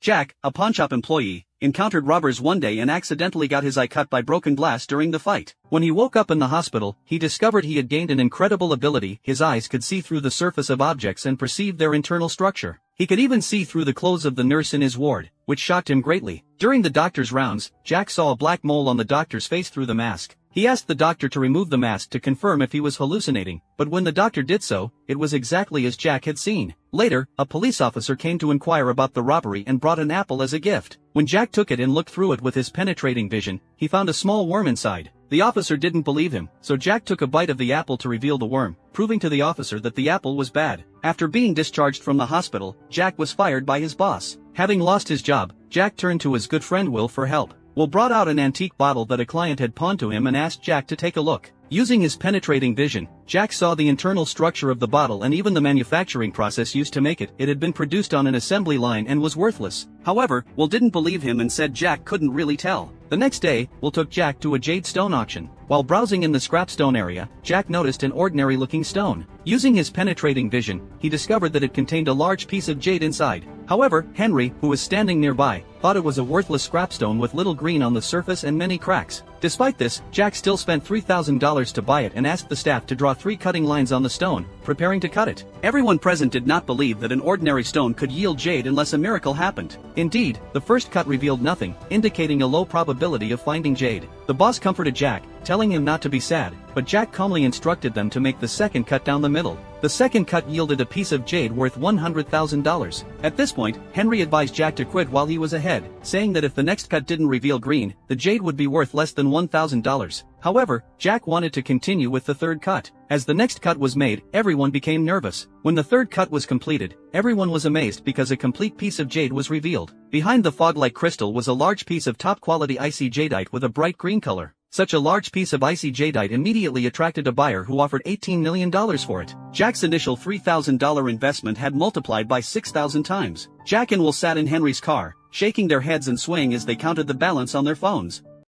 Jack, a pawnshop employee, encountered robbers one day and accidentally got his eye cut by broken glass during the fight. When he woke up in the hospital, he discovered he had gained an incredible ability. His eyes could see through the surface of objects and perceive their internal structure. He could even see through the clothes of the nurse in his ward, which shocked him greatly. During the doctor's rounds, Jack saw a black mole on the doctor's face through the mask. He asked the doctor to remove the mask to confirm if he was hallucinating, but when the doctor did so, it was exactly as Jack had seen. Later, a police officer came to inquire about the robbery and brought an apple as a gift. When Jack took it and looked through it with his penetrating vision, he found a small worm inside. The officer didn't believe him, so Jack took a bite of the apple to reveal the worm, proving to the officer that the apple was bad. After being discharged from the hospital, Jack was fired by his boss. Having lost his job, Jack turned to his good friend Will for help. Will brought out an antique bottle that a client had pawned to him and asked Jack to take a look. Using his penetrating vision, Jack saw the internal structure of the bottle and even the manufacturing process used to make it. It had been produced on an assembly line and was worthless. However, Will didn't believe him and said Jack couldn't really tell. The next day, Will took Jack to a jade stone auction. While browsing in the scrap stone area, Jack noticed an ordinary-looking stone. Using his penetrating vision, he discovered that it contained a large piece of jade inside. However, Henry, who was standing nearby, thought it was a worthless scrap stone with little green on the surface and many cracks. Despite this, Jack still spent $3,000 to buy it and asked the staff to draw 3 cutting lines on the stone, preparing to cut it. Everyone present did not believe that an ordinary stone could yield jade unless a miracle happened. Indeed, the first cut revealed nothing, indicating a low probability of finding jade. The boss comforted Jack, telling him not to be sad, but Jack calmly instructed them to make the second cut down the middle. The second cut yielded a piece of jade worth $100,000. At this point, Henry advised Jack to quit while he was ahead, saying that if the next cut didn't reveal green, the jade would be worth less than $1,000. However, Jack wanted to continue with the third cut. As the next cut was made, everyone became nervous. When the third cut was completed, everyone was amazed because a complete piece of jade was revealed. Behind the fog-like crystal was a large piece of top-quality icy jadeite with a bright green color. Such a large piece of icy jadeite immediately attracted a buyer who offered $18 million for it. Jack's initial $3,000 investment had multiplied by 6,000 times. Jack and Will sat in Henry's car, shaking their heads and swaying as they counted the balance on their phones.